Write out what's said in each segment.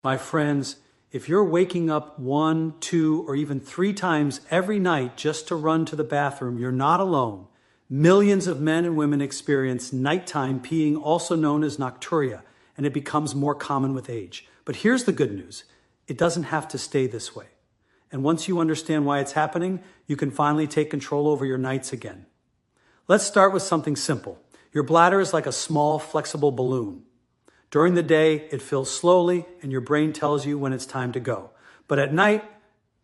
My friends, if you're waking up 1, 2, or even 3 times every night just to run to the bathroom, you're not alone. Millions of men and women experience nighttime peeing, also known as nocturia, and it becomes more common with age. But here's the good news. It doesn't have to stay this way. And once you understand why it's happening, you can finally take control over your nights again. Let's start with something simple. Your bladder is like a small, flexible balloon. During the day, it fills slowly, and your brain tells you when it's time to go. But at night,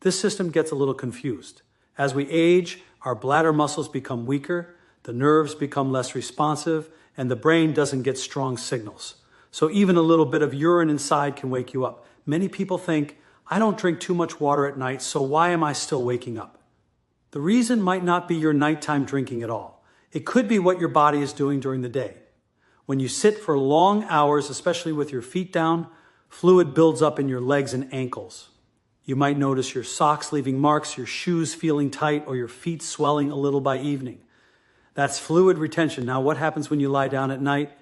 this system gets a little confused. As we age, our bladder muscles become weaker, the nerves become less responsive, and the brain doesn't get strong signals. So even a little bit of urine inside can wake you up. Many people think, I don't drink too much water at night, so why am I still waking up? The reason might not be your nighttime drinking at all. It could be what your body is doing during the day. When you sit for long hours, especially with your feet down, fluid builds up in your legs and ankles. You might notice your socks leaving marks, your shoes feeling tight, or your feet swelling a little by evening. That's fluid retention. Now, what happens when you lie down at night?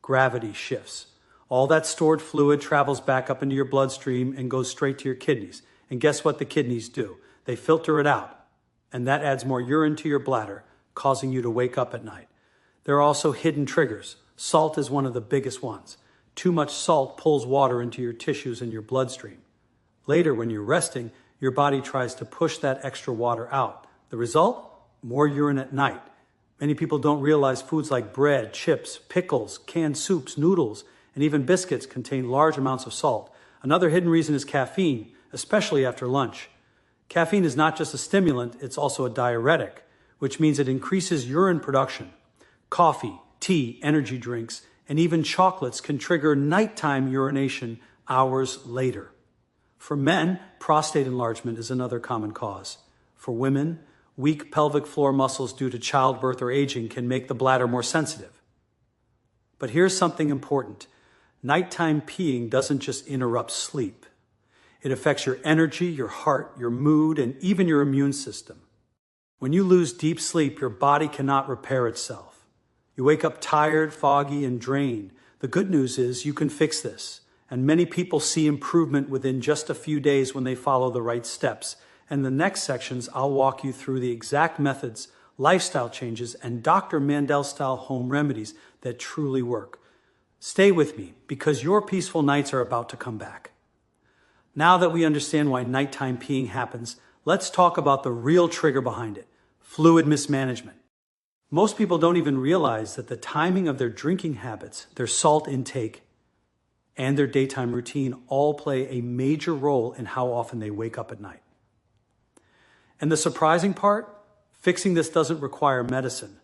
Gravity shifts. All that stored fluid travels back up into your bloodstream and goes straight to your kidneys. And guess what the kidneys do? They filter it out. And that adds more urine to your bladder, causing you to wake up at night. There are also hidden triggers. Salt is one of the biggest ones. Too much salt pulls water into your tissues and your bloodstream. Later, when you're resting, your body tries to push that extra water out. The result? More urine at night. Many people don't realize foods like bread, chips, pickles, canned soups, noodles, and even biscuits contain large amounts of salt. Another hidden reason is caffeine, especially after lunch. Caffeine is not just a stimulant, it's also a diuretic, which means it increases urine production. Coffee, tea, energy drinks, and even chocolates can trigger nighttime urination hours later. For men, prostate enlargement is another common cause. For women, weak pelvic floor muscles due to childbirth or aging can make the bladder more sensitive. But here's something important. Nighttime peeing doesn't just interrupt sleep. It affects your energy, your heart, your mood, and even your immune system. When you lose deep sleep, your body cannot repair itself. You wake up tired, foggy, and drained. The good news is you can fix this. And many people see improvement within just a few days when they follow the right steps. And in the next sections, I'll walk you through the exact methods, lifestyle changes, and Dr. Mandell-style home remedies that truly work. Stay with me, because your peaceful nights are about to come back. Now that we understand why nighttime peeing happens, let's talk about the real trigger behind it, fluid mismanagement. Most people don't even realize that the timing of their drinking habits, their salt intake, and their daytime routine all play a major role in how often they wake up at night. And the surprising part, fixing this doesn't require medicine.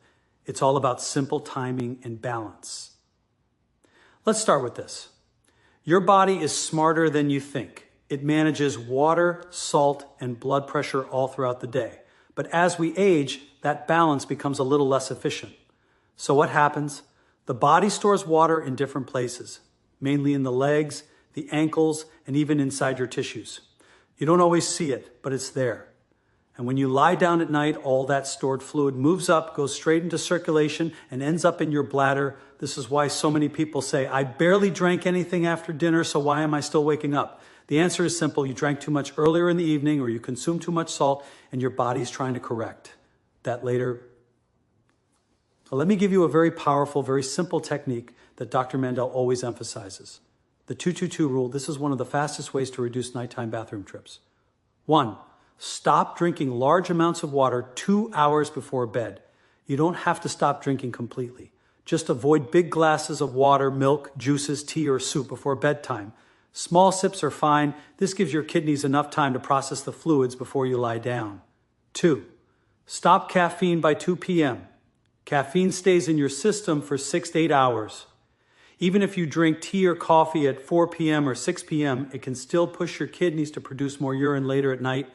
It's all about simple timing and balance. Let's start with this. Your body is smarter than you think. It manages water, salt, and blood pressure all throughout the day. But as we age, that balance becomes a little less efficient. So what happens? The body stores water in different places, mainly in the legs, the ankles, and even inside your tissues. You don't always see it, but it's there. And when you lie down at night, all that stored fluid moves up, goes straight into circulation, and ends up in your bladder. This is why so many people say, I barely drank anything after dinner, so why am I still waking up? The answer is simple. You drank too much earlier in the evening, or you consumed too much salt, and your body's trying to correct that later. So let me give you a very powerful, very simple technique that Dr. Mandell always emphasizes. The 2-2-2 rule. This is one of the fastest ways to reduce nighttime bathroom trips. 1. Stop drinking large amounts of water 2 hours before bed. You don't have to stop drinking completely. Just avoid big glasses of water, milk, juices, tea, or soup before bedtime. Small sips are fine. This gives your kidneys enough time to process the fluids before you lie down. 2. Stop caffeine by 2 p.m. Caffeine stays in your system for 6 to 8 hours. Even if you drink tea or coffee at 4 p.m. or 6 p.m., it can still push your kidneys to produce more urine later at night.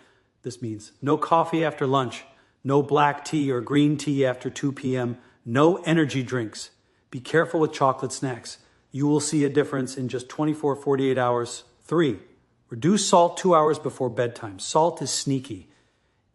This means no coffee after lunch, no black tea or green tea after 2 p.m., no energy drinks. Be careful with chocolate snacks. You will see a difference in just 48 hours. 3. Reduce salt 2 hours before bedtime. Salt is sneaky.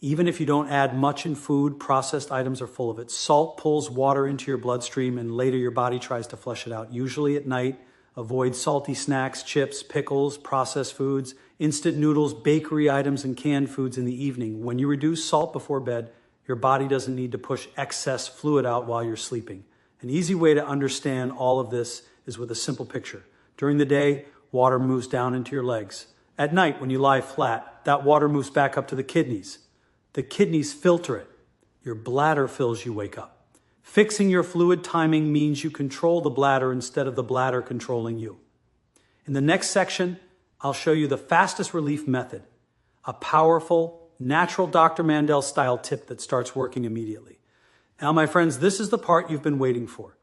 Even if you don't add much in food, processed items are full of it. Salt pulls water into your bloodstream, and later your body tries to flush it out. Usually at night, Avoid salty snacks, chips, pickles, processed foods, instant noodles, bakery items, and canned foods in the evening. When you reduce salt before bed, your body doesn't need to push excess fluid out while you're sleeping. An easy way to understand all of this is with a simple picture. During the day, water moves down into your legs. At night, when you lie flat, that water moves back up to the kidneys. The kidneys filter it. Your bladder fills you wake up. Fixing your fluid timing means you control the bladder instead of the bladder controlling you. In the next section, I'll show you the fastest relief method, a powerful, natural Dr. Mandell style tip that starts working immediately. Now, my friends, this is the part you've been waiting for.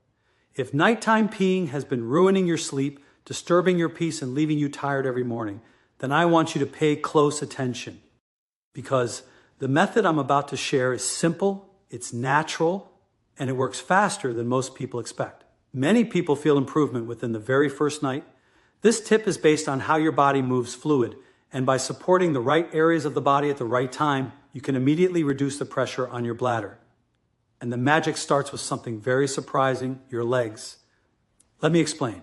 If nighttime peeing has been ruining your sleep, disturbing your peace, and leaving you tired every morning, then I want you to pay close attention, because the method I'm about to share is simple, it's natural, and it works faster than most people expect. Many people feel improvement within the very first night. This tip is based on how your body moves fluid, and by supporting the right areas of the body at the right time, you can immediately reduce the pressure on your bladder. And the magic starts with something very surprising, your legs. Let me explain.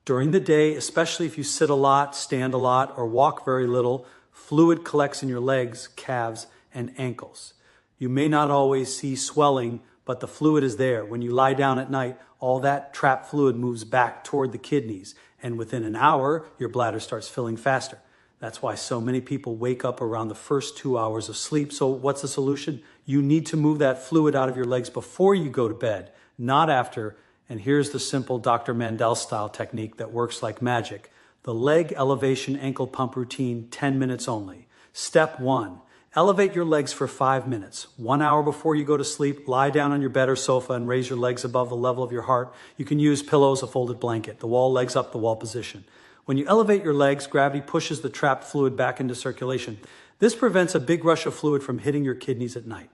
During the day, especially if you sit a lot, stand a lot, or walk very little, fluid collects in your legs, calves, and ankles. You may not always see swelling, but the fluid is there. When you lie down at night, all that trapped fluid moves back toward the kidneys, and within an hour, your bladder starts filling faster. That's why so many people wake up around the first 2 hours of sleep. So what's the solution? You need to move that fluid out of your legs before you go to bed, not after. And here's the simple Dr. Mandell style technique that works like magic. The leg elevation ankle pump routine, 10 minutes only. Step 1, elevate your legs for 5 minutes. 1 hour before you go to sleep, lie down on your bed or sofa and raise your legs above the level of your heart. You can use pillows, a folded blanket, the wall, legs up, the wall position. When you elevate your legs, gravity pushes the trapped fluid back into circulation. This prevents a big rush of fluid from hitting your kidneys at night.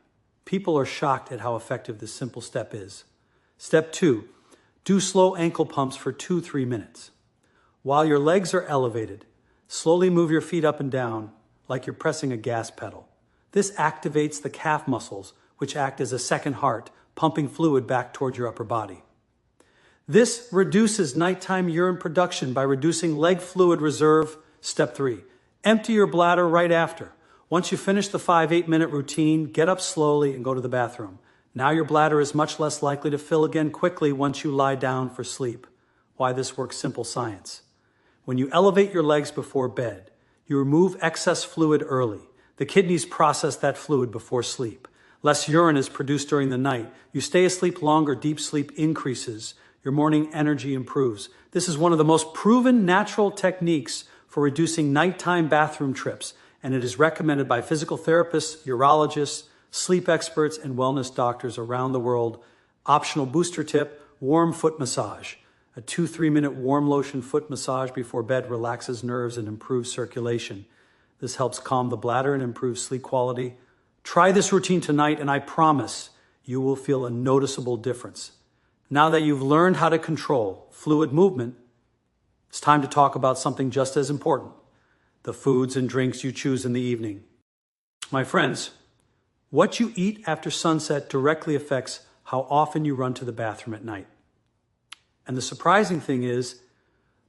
People are shocked at how effective this simple step is. Step 2, do slow ankle pumps for 2-3 minutes. While your legs are elevated, slowly move your feet up and down like you're pressing a gas pedal. This activates the calf muscles, which act as a second heart, pumping fluid back toward your upper body. This reduces nighttime urine production by reducing leg fluid reserve. Step 3, empty your bladder right after. Once you finish the 5-8 minute routine, get up slowly and go to the bathroom. Now your bladder is much less likely to fill again quickly once you lie down for sleep. Why this works? Simple science. When you elevate your legs before bed, you remove excess fluid early. The kidneys process that fluid before sleep. Less urine is produced during the night. You stay asleep longer, deep sleep increases. Your morning energy improves. This is one of the most proven natural techniques for reducing nighttime bathroom trips, and it is recommended by physical therapists, urologists, sleep experts, and wellness doctors around the world. Optional booster tip, warm foot massage. A 2-3 minute warm lotion foot massage before bed relaxes nerves and improves circulation. This helps calm the bladder and improve sleep quality. Try this routine tonight, and I promise you will feel a noticeable difference. Now that you've learned how to control fluid movement, it's time to talk about something just as important, the foods and drinks you choose in the evening. My friends, what you eat after sunset directly affects how often you run to the bathroom at night. And the surprising thing is,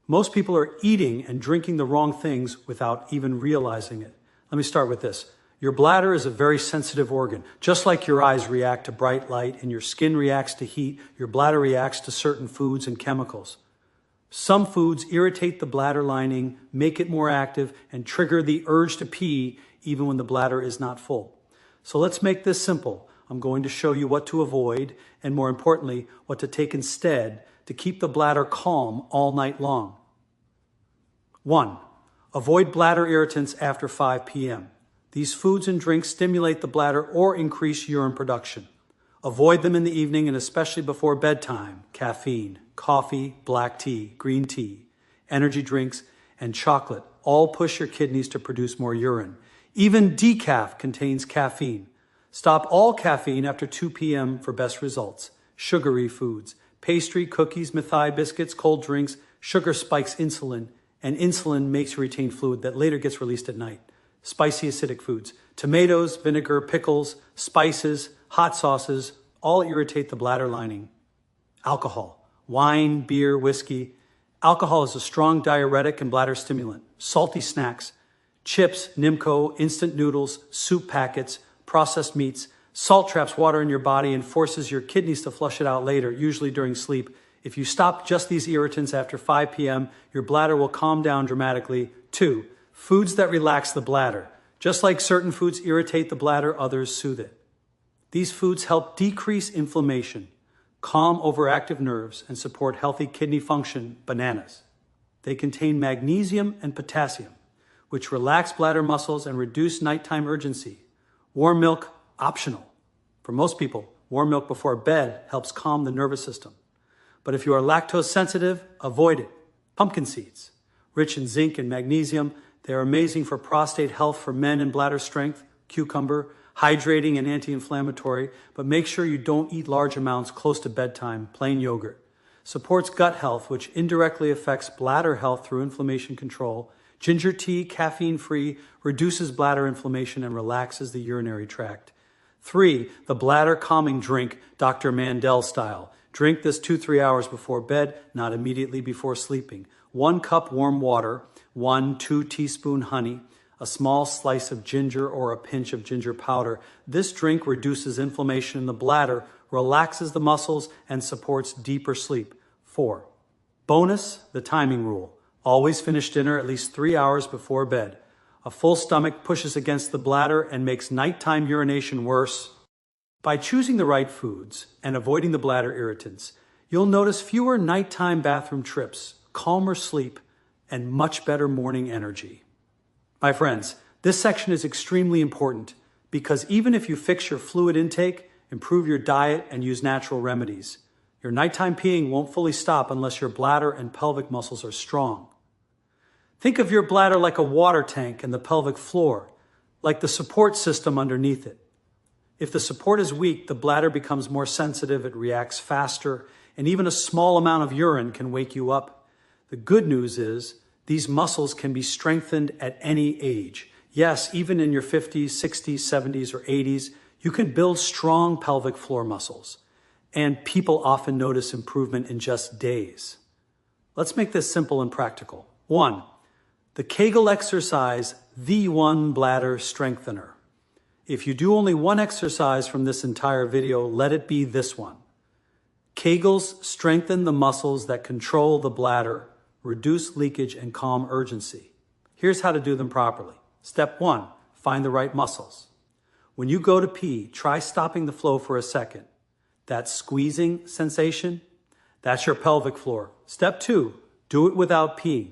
most people are eating and drinking the wrong things without even realizing it. Let me start with this. Your bladder is a very sensitive organ. Just like your eyes react to bright light and your skin reacts to heat, your bladder reacts to certain foods and chemicals. Some foods irritate the bladder lining, make it more active, and trigger the urge to pee even when the bladder is not full. So let's make this simple. I'm going to show you what to avoid, and more importantly, what to take instead to keep the bladder calm all night long. 1. Avoid bladder irritants after 5 p.m. These foods and drinks stimulate the bladder or increase urine production. Avoid them in the evening and especially before bedtime. Caffeine, coffee, black tea, green tea, energy drinks, and chocolate all push your kidneys to produce more urine. Even decaf contains caffeine. Stop all caffeine after 2 p.m. for best results. Sugary foods, pastry, cookies, mithai, biscuits, cold drinks, sugar spikes insulin, and insulin makes you retain fluid that later gets released at night. Spicy acidic foods, tomatoes, vinegar, pickles, spices, hot sauces, all irritate the bladder lining. Alcohol, wine, beer, whiskey, Alcohol is a strong diuretic and bladder stimulant. Salty snacks, chips, Nimco, instant noodles, soup packets, processed meats. Salt traps water in your body and forces your kidneys to flush it out later, usually during sleep. If you stop just these irritants after 5 p.m., your bladder will calm down dramatically. 2. Foods that relax the bladder. Just like certain foods irritate the bladder, others soothe it. These foods help decrease inflammation, calm overactive nerves, and support healthy kidney function. Bananas. They contain magnesium and potassium, which relax bladder muscles and reduce nighttime urgency. Warm milk, optional. For most people, warm milk before bed helps calm the nervous system. But if you are lactose sensitive, avoid it. Pumpkin seeds. Rich in zinc and magnesium, they are amazing for prostate health for men and bladder strength. Cucumber, hydrating and anti-inflammatory, but make sure you don't eat large amounts close to bedtime. Plain yogurt. Supports gut health, which indirectly affects bladder health through inflammation control. Ginger tea, caffeine-free, reduces bladder inflammation and relaxes the urinary tract. 3. The bladder calming drink, Dr. Mandell style. Drink this 2-3 hours before bed, not immediately before sleeping. 1 cup warm water, 1-2 teaspoon honey, a small slice of ginger or a pinch of ginger powder. This drink reduces inflammation in the bladder, relaxes the muscles, and supports deeper sleep. 4. Bonus, the timing rule. Always finish dinner at least 3 hours before bed. A full stomach pushes against the bladder and makes nighttime urination worse. By choosing the right foods and avoiding the bladder irritants, you'll notice fewer nighttime bathroom trips, calmer sleep, and much better morning energy. My friends, this section is extremely important because even if you fix your fluid intake, improve your diet, and use natural remedies, your nighttime peeing won't fully stop unless your bladder and pelvic muscles are strong. Think of your bladder like a water tank and the pelvic floor, like the support system underneath it. If the support is weak, the bladder becomes more sensitive, it reacts faster, and even a small amount of urine can wake you up. The good news is these muscles can be strengthened at any age. Yes, even in your 50s, 60s, 70s, or 80s, you can build strong pelvic floor muscles. And people often notice improvement in just days. Let's make this simple and practical. 1. The Kegel exercise, the one bladder strengthener. If you do only one exercise from this entire video, let it be this one. Kegels strengthen the muscles that control the bladder, reduce leakage, and calm urgency. Here's how to do them properly. Step 1, find the right muscles. When you go to pee, try stopping the flow for a second. That squeezing sensation, that's your pelvic floor. Step 2, do it without peeing.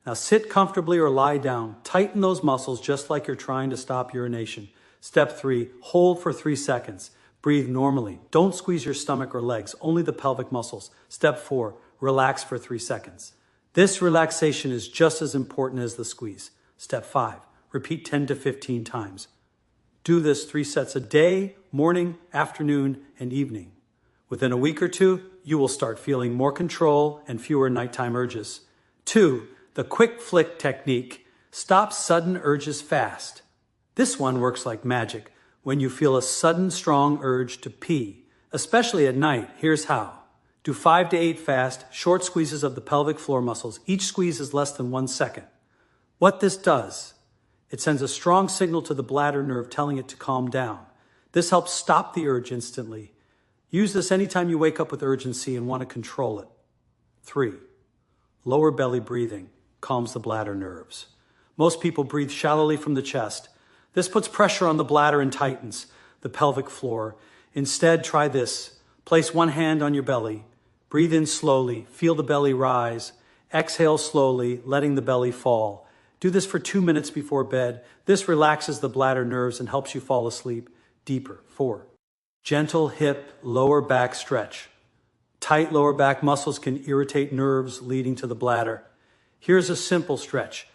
Now sit comfortably or lie down. Tighten those muscles just like you're trying to stop urination. Step 3, hold for 3 seconds. Breathe normally. Don't squeeze your stomach or legs, only the pelvic muscles. Step 4, relax for 3 seconds. This relaxation is just as important as the squeeze. Step 5, repeat 10 to 15 times. Do this 3 sets a day, morning, afternoon, and evening. Within a week or 2, you will start feeling more control and fewer nighttime urges. 2, the quick flick technique. Stop sudden urges fast. This one works like magic when you feel a sudden strong urge to pee, especially at night. Here's how. Do 5 to 8 fast, short squeezes of the pelvic floor muscles. Each squeeze is less than 1 second. What this does, it sends a strong signal to the bladder nerve telling it to calm down. This helps stop the urge instantly. Use this anytime you wake up with urgency and want to control it. 3, lower belly breathing calms the bladder nerves. Most people breathe shallowly from the chest. This puts pressure on the bladder and tightens the pelvic floor. Instead, try this. Place one hand on your belly. Breathe in slowly. Feel the belly rise. Exhale slowly, letting the belly fall. Do this for 2 minutes before bed. This relaxes the bladder nerves and helps you fall asleep deeper. 4, gentle hip, lower back stretch. Tight lower back muscles can irritate nerves leading to the bladder. Here's a simple stretch.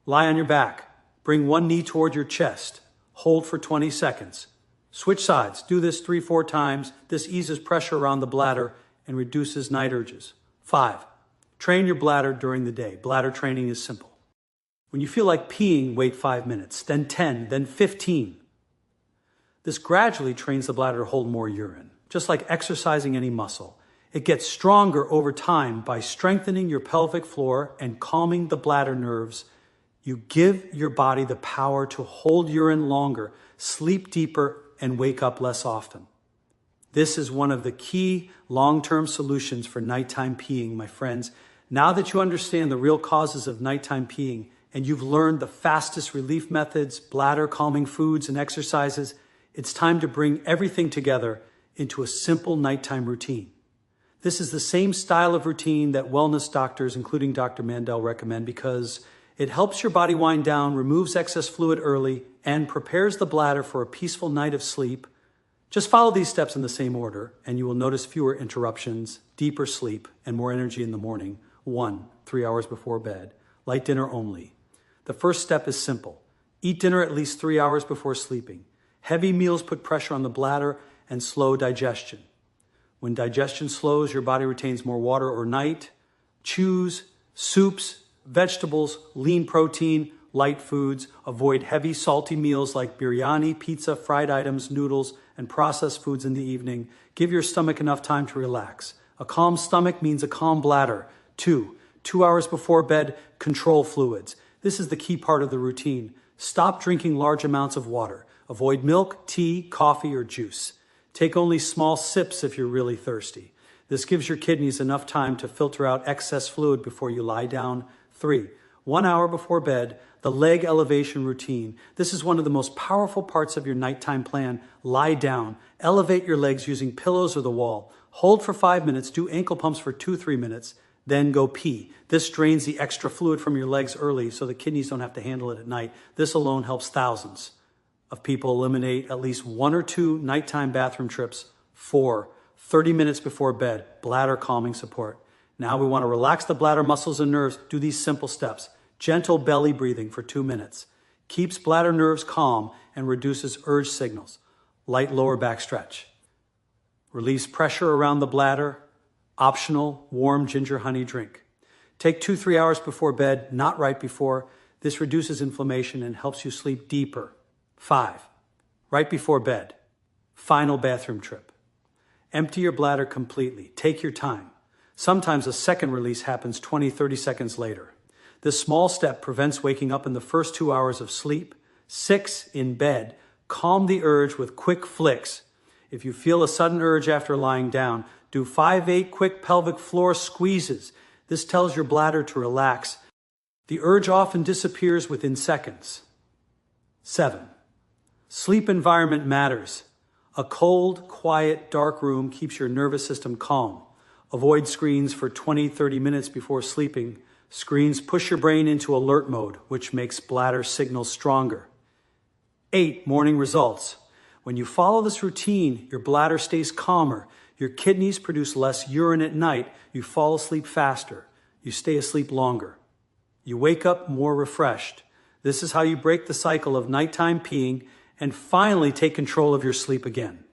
Lie on your back. Bring one knee toward your chest. Hold for 20 seconds. Switch sides. Do this 3-4 times. This eases pressure around the bladder and reduces night urges. 5, train your bladder during the day. Bladder training is simple. When you feel like peeing, wait 5 minutes, then 10, then 15. This gradually trains the bladder to hold more urine. Just like exercising any muscle, It gets stronger over time by strengthening your pelvic floor and calming the bladder nerves. You give your body the power to hold urine longer, sleep deeper, and wake up less often. This is one of the key long-term solutions for nighttime peeing, my friends. Now that you understand the real causes of nighttime peeing and you've learned the fastest relief methods, bladder calming foods, and exercises, it's time to bring everything together into a simple nighttime routine. This is the same style of routine that wellness doctors, including Dr. Mandell, recommend because it helps your body wind down, removes excess fluid early, and prepares the bladder for a peaceful night of sleep. Just follow these steps in the same order, and you will notice fewer interruptions, deeper sleep, and more energy in the morning. 1, 3 hours before bed. Light dinner only. The first step is simple. Eat dinner at least 3 hours before sleeping. Heavy meals put pressure on the bladder and slow digestion. When digestion slows, your body retains more water overnight. Choose soups, vegetables, lean protein, light foods. Avoid heavy, salty meals like biryani, pizza, fried items, noodles, and processed foods in the evening. Give your stomach enough time to relax. A calm stomach means a calm bladder. 2 hours before bed, control fluids. This is the key part of the routine. Stop drinking large amounts of water. Avoid milk, tea, coffee, or juice. Take only small sips if you're really thirsty. This gives your kidneys enough time to filter out excess fluid before you lie down. 3, 1 hour before bed, the leg elevation routine. This is one of the most powerful parts of your nighttime plan. Lie down. Elevate your legs using pillows or the wall. Hold for 5 minutes. Do ankle pumps for 2-3 minutes. Then go pee. This drains the extra fluid from your legs early so the kidneys don't have to handle it at night. This alone helps thousands of people eliminate at least 1 or 2 nighttime bathroom trips. 4, 30 minutes before bed. Bladder calming support. Now we want to relax the bladder muscles and nerves. Do these simple steps. Gentle belly breathing for 2 minutes. Keeps bladder nerves calm and reduces urge signals. Light lower back stretch. Release pressure around the bladder. Optional, warm ginger honey drink. Take 2-3 hours before bed, not right before. This reduces inflammation and helps you sleep deeper. 5, right before bed. Final bathroom trip. Empty your bladder completely. Take your time. Sometimes a second release happens 20-30 seconds later. This small step prevents waking up in the first 2 hours of sleep. 6, in bed. Calm the urge with quick flicks. If you feel a sudden urge after lying down, do 5-8 quick pelvic floor squeezes. This tells your bladder to relax. The urge often disappears within seconds. 7, sleep environment matters. A cold, quiet, dark room keeps your nervous system calm. Avoid screens for 20-30 minutes before sleeping. Screens push your brain into alert mode, which makes bladder signals stronger. 8, morning results. When you follow this routine, your bladder stays calmer. Your kidneys produce less urine at night. You fall asleep faster. You stay asleep longer. You wake up more refreshed. This is how you break the cycle of nighttime peeing and finally take control of your sleep again.